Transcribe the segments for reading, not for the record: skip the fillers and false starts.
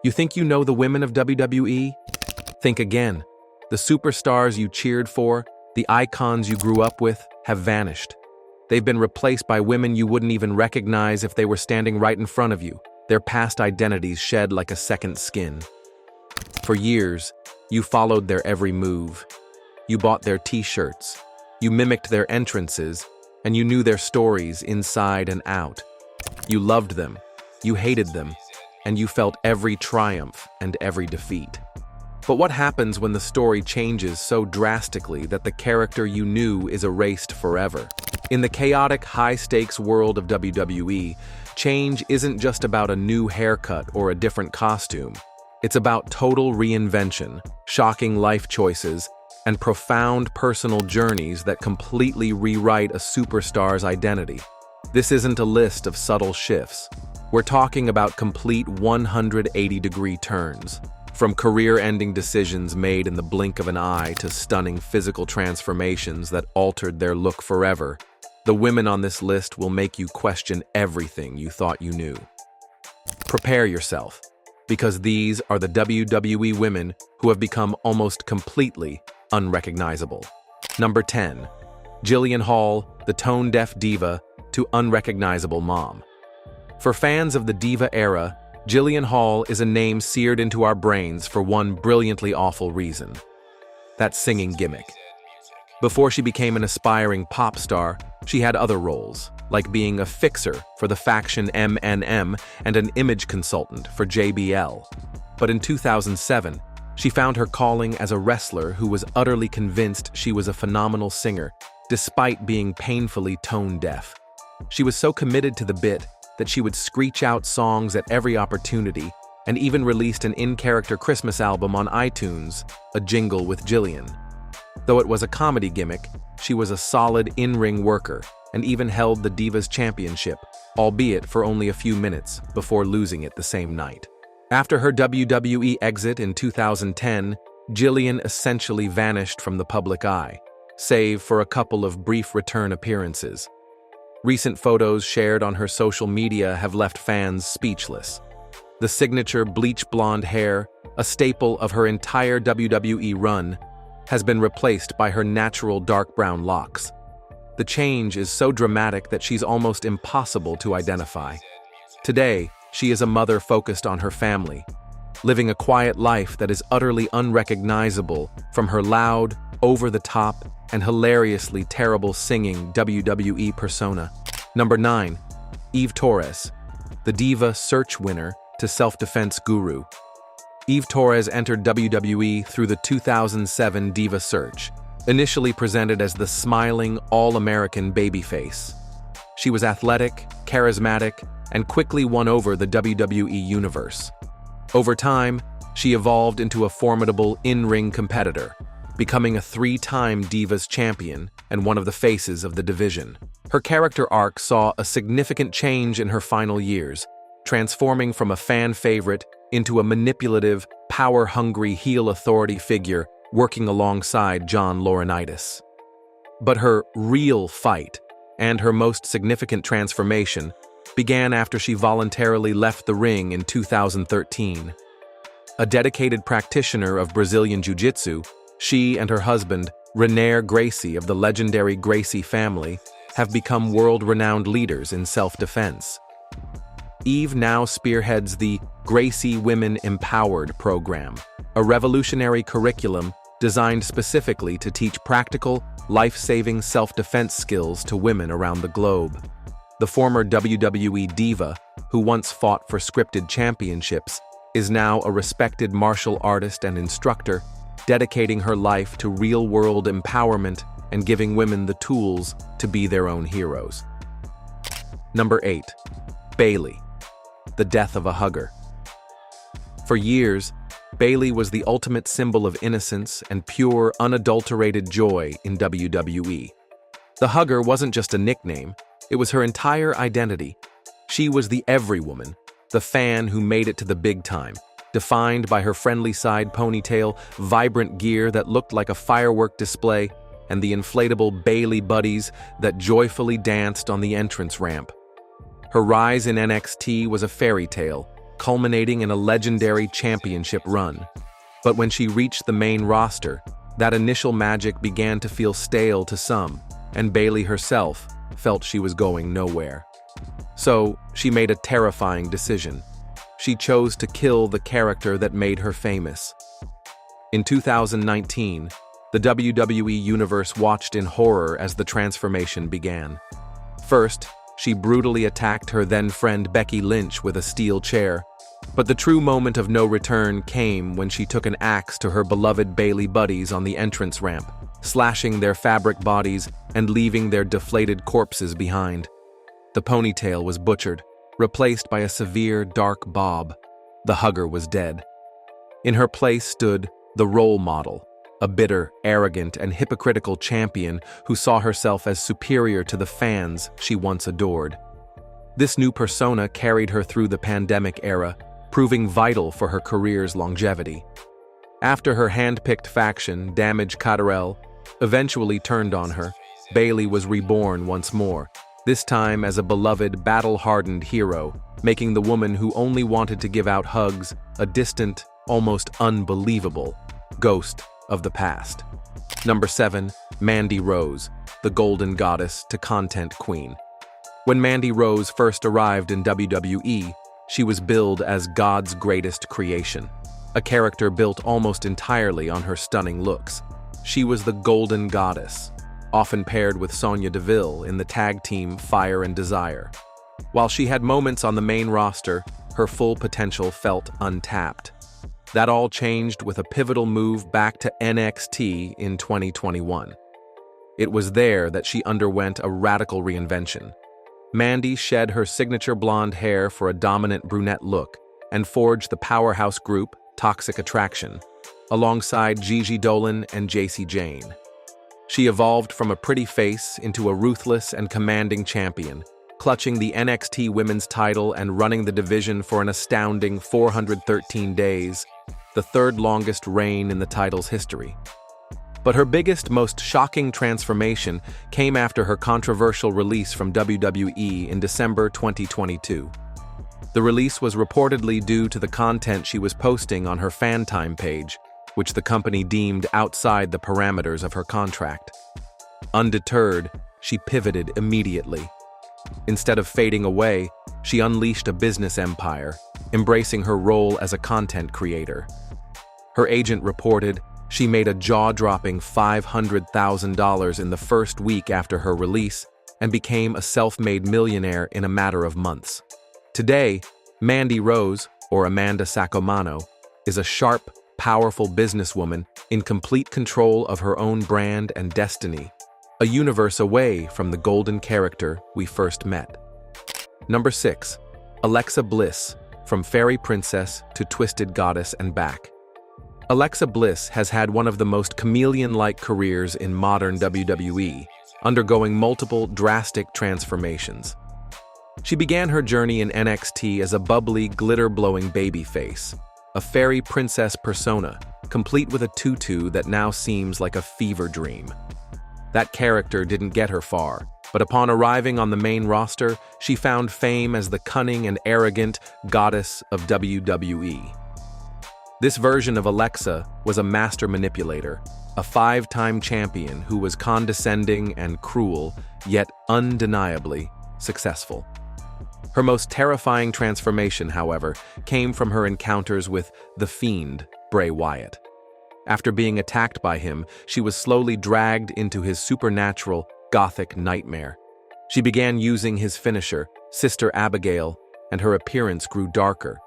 You think you know the women of WWE? Think again. The superstars you cheered for, the icons you grew up with, have vanished. They've been replaced by women you wouldn't even recognize if they were standing right in front of you, their past identities shed like a second skin. For years, you followed their every move. You bought their t-shirts, you mimicked their entrances, and you knew their stories inside and out. You loved them, you hated them, and you felt every triumph and every defeat. But what happens when the story changes so drastically that the character you knew is erased forever? In the chaotic, high-stakes world of WWE, change isn't just about a new haircut or a different costume. It's about total reinvention, shocking life choices, and profound personal journeys that completely rewrite a superstar's identity. This isn't a list of subtle shifts. We're talking about complete 180-degree turns, from career-ending decisions made in the blink of an eye to stunning physical transformations that altered their look forever. The women on this list will make you question everything you thought you knew. Prepare yourself, because these are the WWE women who have become almost completely unrecognizable. Number 10. Jillian Hall, the tone-deaf diva to unrecognizable mom. For fans of the diva era, Jillian Hall is a name seared into our brains for one brilliantly awful reason: that singing gimmick. Before she became an aspiring pop star, she had other roles, like being a fixer for the faction MNM and an image consultant for JBL. But in 2007, she found her calling as a wrestler who was utterly convinced she was a phenomenal singer, despite being painfully tone-deaf. She was so committed to the bit that she would screech out songs at every opportunity, and even released an in-character Christmas album on iTunes, A Jingle with Jillian. Though it was a comedy gimmick, she was a solid in-ring worker and even held the Divas Championship, albeit for only a few minutes, before losing it the same night. After her WWE exit in 2010, Jillian essentially vanished from the public eye, save for a couple of brief return appearances. Recent photos shared on her social media have left fans speechless. The signature bleach blonde hair, a staple of her entire WWE run, has been replaced by her natural dark brown locks. The change is so dramatic that she's almost impossible to identify. Today, she is a mother focused on her family, living a quiet life that is utterly unrecognizable from her loud, over-the-top, and hilariously terrible singing WWE persona. Number 9. Eve Torres, the diva search winner to self-defense guru. Eve Torres entered WWE through the 2007 Diva Search, initially presented as the smiling, all-American babyface. She was athletic, charismatic, and quickly won over the WWE universe. Over time, she evolved into a formidable in-ring competitor, becoming a 3-time Divas champion and one of the faces of the division. Her character arc saw a significant change in her final years, transforming from a fan favorite into a manipulative, power-hungry heel authority figure working alongside John Laurinaitis. But her real fight, and her most significant transformation, began after she voluntarily left the ring in 2013. A dedicated practitioner of Brazilian Jiu-Jitsu, she and her husband, Renaer Gracie of the legendary Gracie family, have become world-renowned leaders in self-defense. Eve now spearheads the Gracie Women Empowered program, a revolutionary curriculum designed specifically to teach practical, life-saving self-defense skills to women around the globe. The former WWE diva, who once fought for scripted championships, is now a respected martial artist and instructor, dedicating her life to real-world empowerment and giving women the tools to be their own heroes. Number 8. Bayley, the death of a hugger. For years, Bayley was the ultimate symbol of innocence and pure, unadulterated joy in WWE. The hugger wasn't just a nickname, it was her entire identity. She was the every woman, the fan who made it to the big time, defined by her friendly side ponytail, vibrant gear that looked like a firework display, and the inflatable Bayley buddies that joyfully danced on the entrance ramp. Her rise in NXT was a fairy tale, culminating in a legendary championship run. But when she reached the main roster, that initial magic began to feel stale to some, and Bayley herself felt she was going nowhere. So, she made a terrifying decision. She chose to kill the character that made her famous. In 2019, the WWE Universe watched in horror as the transformation began. First, she brutally attacked her then-friend Becky Lynch with a steel chair, but the true moment of no return came when she took an axe to her beloved Bayley buddies on the entrance ramp, slashing their fabric bodies and leaving their deflated corpses behind. The ponytail was butchered, replaced by a severe dark bob. The hugger was dead. In her place stood the role model, a bitter, arrogant, and hypocritical champion who saw herself as superior to the fans she once adored. This new persona carried her through the pandemic era, proving vital for her career's longevity. After her hand-picked faction, Damage Cartel, eventually turned on her, Bayley was reborn once more, this time as a beloved, battle-hardened hero, making the woman who only wanted to give out hugs a distant, almost unbelievable ghost of the past. Number 7. Mandy Rose, the golden goddess to content queen. When Mandy Rose first arrived in WWE, she was billed as God's greatest creation, a character built almost entirely on her stunning looks. She was the golden goddess, often paired with Sonya Deville in the tag team Fire and Desire. While she had moments on the main roster, her full potential felt untapped. That all changed with a pivotal move back to NXT in 2021. It was there that she underwent a radical reinvention. Mandy shed her signature blonde hair for a dominant brunette look and forged the powerhouse group Toxic Attraction, alongside Gigi Dolan and JC Jane. She evolved from a pretty face into a ruthless and commanding champion, clutching the NXT Women's title and running the division for an astounding 413 days, the third longest reign in the title's history. But her biggest, most shocking transformation came after her controversial release from WWE in December 2022. The release was reportedly due to the content she was posting on her fan time page, which the company deemed outside the parameters of her contract. Undeterred, she pivoted immediately. Instead of fading away, she unleashed a business empire, embracing her role as a content creator. Her agent reported she made a jaw-dropping $500,000 in the first week after her release and became a self-made millionaire in a matter of months. Today, Mandy Rose, or Amanda Sacomano, is a sharp, powerful businesswoman in complete control of her own brand and destiny, a universe away from the golden character we first met. Number 6. Alexa Bliss, from fairy princess to twisted goddess and back. Alexa Bliss has had one of the most chameleon-like careers in modern WWE, undergoing multiple drastic transformations. She began her journey in NXT as a bubbly, glitter-blowing babyface, a fairy princess persona, complete with a tutu that now seems like a fever dream. That character didn't get her far, but upon arriving on the main roster, she found fame as the cunning and arrogant goddess of WWE. This version of Alexa was a master manipulator, a 5-time champion who was condescending and cruel, yet undeniably successful. Her most terrifying transformation, however, came from her encounters with The Fiend, Bray Wyatt. After being attacked by him, she was slowly dragged into his supernatural, gothic nightmare. She began using his finisher, Sister Abigail, and her appearance grew darker.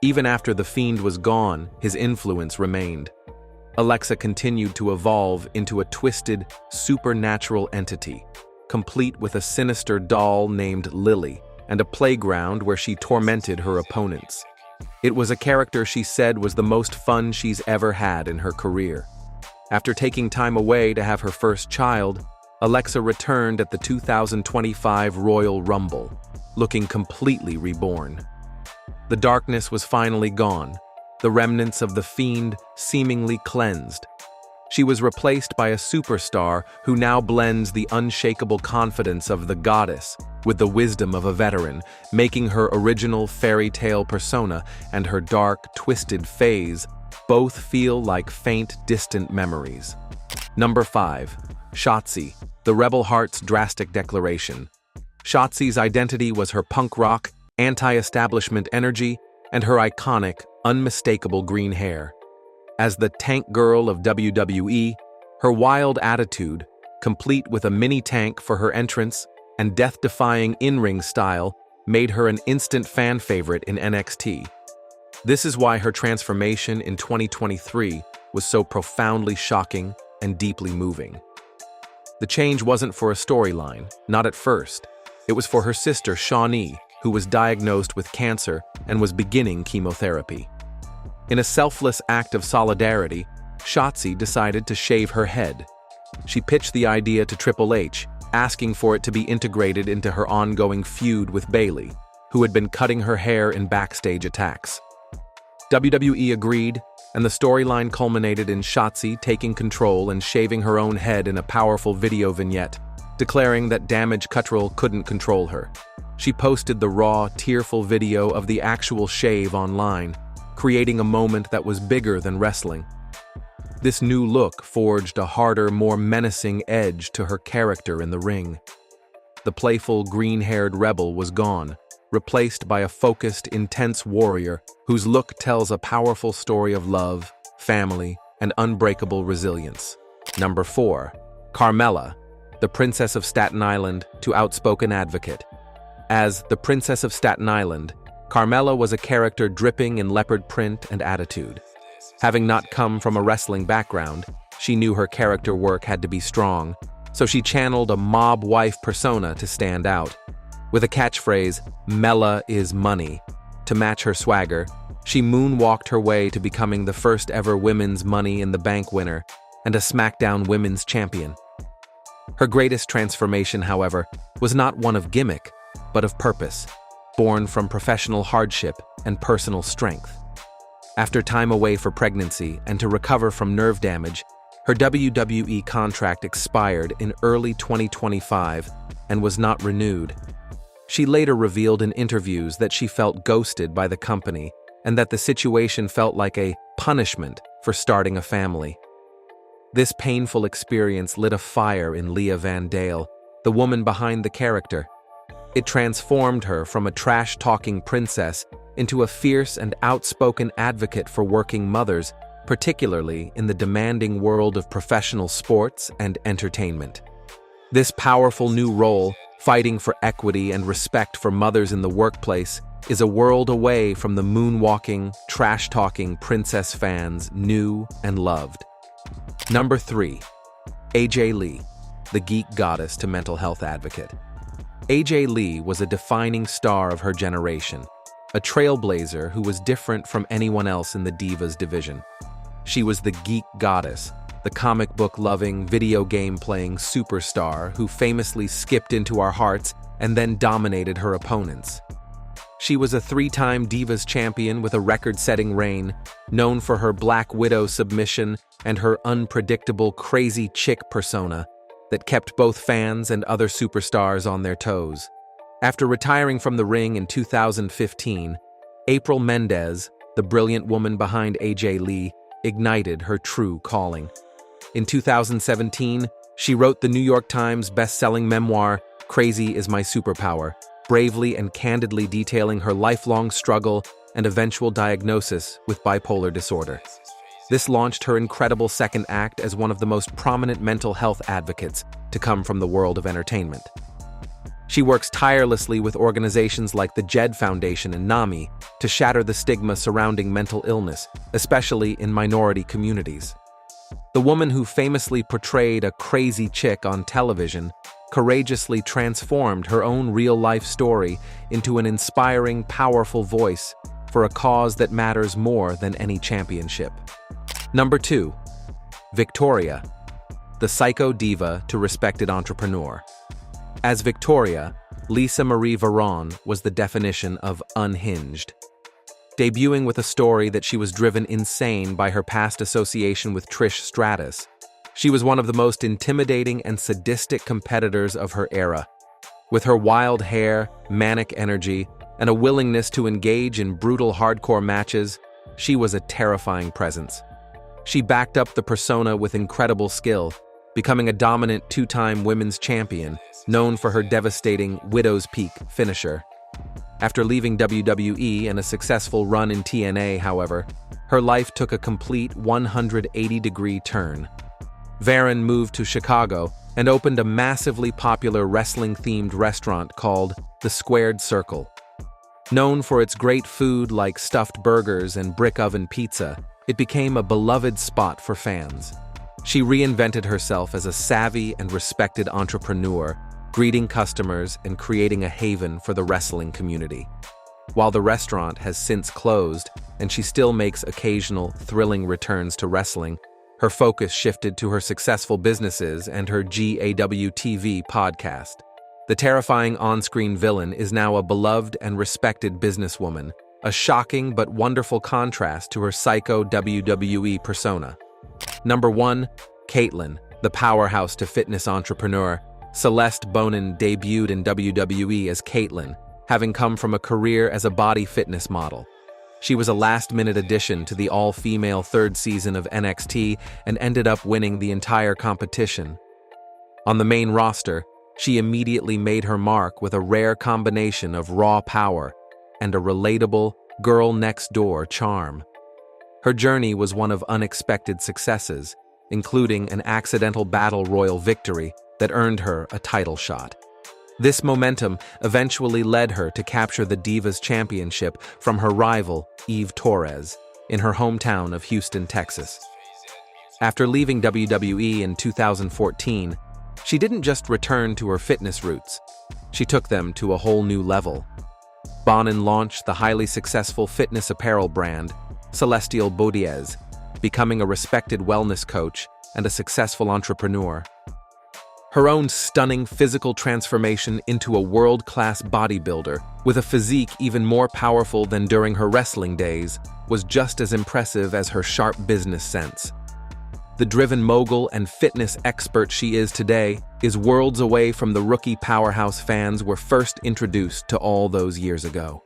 Even after The Fiend was gone, his influence remained. Alexa continued to evolve into a twisted, supernatural entity, complete with a sinister doll named Lily, and a playground where she tormented her opponents. It was a character she said was the most fun she's ever had in her career. After taking time away to have her first child, Alexa returned at the 2025 Royal Rumble, looking completely reborn. The darkness was finally gone, the remnants of The Fiend seemingly cleansed. She was replaced by a superstar who now blends the unshakable confidence of the goddess with the wisdom of a veteran, making her original fairy tale persona and her dark, twisted phase both feel like faint, distant memories. Number 5. Shotzi, the Rebel Heart's drastic declaration. Shotzi's identity was her punk rock, anti-establishment energy, and her iconic, unmistakable green hair. As the tank girl of WWE, her wild attitude, complete with a mini tank for her entrance and death-defying in-ring style, made her an instant fan favorite in NXT. This is why her transformation in 2023 was so profoundly shocking and deeply moving. The change wasn't for a storyline, not at first. It was for her sister, Shawnee, who was diagnosed with cancer and was beginning chemotherapy. In a selfless act of solidarity, Shotzi decided to shave her head. She pitched the idea to Triple H, asking for it to be integrated into her ongoing feud with Bayley, who had been cutting her hair in backstage attacks. WWE agreed, and the storyline culminated in Shotzi taking control and shaving her own head in a powerful video vignette, declaring that Damage Control couldn't control her. She posted the raw, tearful video of the actual shave online, creating a moment that was bigger than wrestling. This new look forged a harder, more menacing edge to her character in the ring. The playful, green-haired rebel was gone, replaced by a focused, intense warrior whose look tells a powerful story of love, family, and unbreakable resilience. Number 4. Carmella, the Princess of Staten Island to outspoken advocate. As the Princess of Staten Island, Carmella was a character dripping in leopard print and attitude. Having not come from a wrestling background, she knew her character work had to be strong, so she channeled a mob wife persona to stand out. With a catchphrase, "Mella is money," to match her swagger, she moonwalked her way to becoming the first ever women's Money in the Bank winner and a SmackDown Women's Champion. Her greatest transformation, however, was not one of gimmick, but of purpose, born from professional hardship and personal strength. After time away for pregnancy and to recover from nerve damage, her WWE contract expired in early 2025 and was not renewed. She later revealed in interviews that she felt ghosted by the company and that the situation felt like a punishment for starting a family. This painful experience lit a fire in Leah Van Dale, the woman behind the character. It transformed her from a trash-talking princess into a fierce and outspoken advocate for working mothers, particularly in the demanding world of professional sports and entertainment. This powerful new role, fighting for equity and respect for mothers in the workplace, is a world away from the moonwalking, trash-talking princess fans knew and loved. Number 3. AJ Lee, the geek goddess to mental health advocate. AJ Lee was a defining star of her generation, a trailblazer who was different from anyone else in the Divas division. She was the geek goddess, the comic book-loving, video game-playing superstar who famously skipped into our hearts and then dominated her opponents. She was a 3-time Divas champion with a record-setting reign, known for her Black Widow submission and her unpredictable crazy chick persona that kept both fans and other superstars on their toes. After retiring from the ring in 2015, April Mendez, the brilliant woman behind AJ Lee, ignited her true calling. In 2017, she wrote the New York Times best-selling memoir, Crazy is My Superpower, bravely and candidly detailing her lifelong struggle and eventual diagnosis with bipolar disorder. This launched her incredible second act as one of the most prominent mental health advocates to come from the world of entertainment. She works tirelessly with organizations like the JED Foundation and NAMI to shatter the stigma surrounding mental illness, especially in minority communities. The woman who famously portrayed a crazy chick on television courageously transformed her own real-life story into an inspiring, powerful voice for a cause that matters more than any championship. Number 2. Victoria, the psycho diva to respected entrepreneur. As Victoria, Lisa Marie Varon was the definition of unhinged. Debuting with a story that she was driven insane by her past association with Trish Stratus, She was one of the most intimidating and sadistic competitors of her era. With her wild hair, manic energy, and a willingness to engage in brutal hardcore matches, she was a terrifying presence. She backed up the persona with incredible skill, becoming a dominant two-time women's champion, known for her devastating Widow's Peak finisher. After leaving WWE and a successful run in TNA, however, her life took a complete 180-degree turn. Varen moved to Chicago and opened a massively popular wrestling-themed restaurant called The Squared Circle. Known for its great food like stuffed burgers and brick oven pizza, it became a beloved spot for fans. She reinvented herself as a savvy and respected entrepreneur, greeting customers and creating a haven for the wrestling community. While the restaurant has since closed and she still makes occasional, thrilling returns to wrestling, her focus shifted to her successful businesses and her GAWTV podcast. The terrifying on-screen villain is now a beloved and respected businesswoman, a shocking but wonderful contrast to her psycho WWE persona. Number 1. Caitlyn, the powerhouse to fitness entrepreneur. Celeste Bonin debuted in WWE as Caitlyn, having come from a career as a body fitness model. She was a last-minute addition to the all-female third season of NXT and ended up winning the entire competition. On the main roster, she immediately made her mark with a rare combination of raw power and a relatable, girl-next-door charm. Her journey was one of unexpected successes, including an accidental battle royal victory that earned her a title shot. This momentum eventually led her to capture the Divas Championship from her rival, Eve Torres, in her hometown of Houston, Texas. After leaving WWE in 2014, she didn't just return to her fitness roots, she took them to a whole new level. Bonin launched the highly successful fitness apparel brand, Celestial Bodies, becoming a respected wellness coach and a successful entrepreneur. Her own stunning physical transformation into a world-class bodybuilder, with a physique even more powerful than during her wrestling days, was just as impressive as her sharp business sense. The driven mogul and fitness expert she is today is worlds away from the rookie powerhouse fans were first introduced to all those years ago.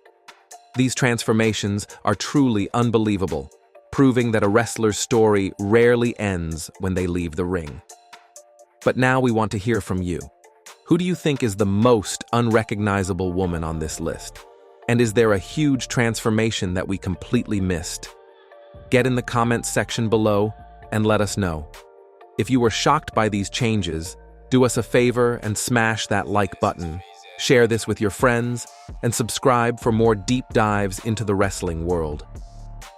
These transformations are truly unbelievable, proving that a wrestler's story rarely ends when they leave the ring. But now we want to hear from you. Who do you think is the most unrecognizable woman on this list? And is there a huge transformation that we completely missed? Get in the comments section below and let us know. If you were shocked by these changes, do us a favor and smash that like button, share this with your friends, and subscribe for more deep dives into the wrestling world.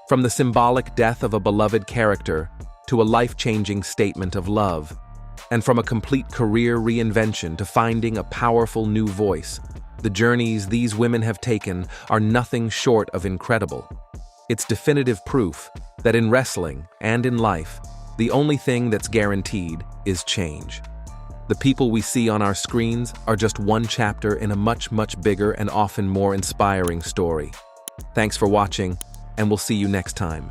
From the symbolic death of a beloved character to a life-changing statement of love, and from a complete career reinvention to finding a powerful new voice, the journeys these women have taken are nothing short of incredible. It's definitive proof that in wrestling and in life, the only thing that's guaranteed is change. The people we see on our screens are just one chapter in a much, much bigger and often more inspiring story. Thanks for watching, and we'll see you next time.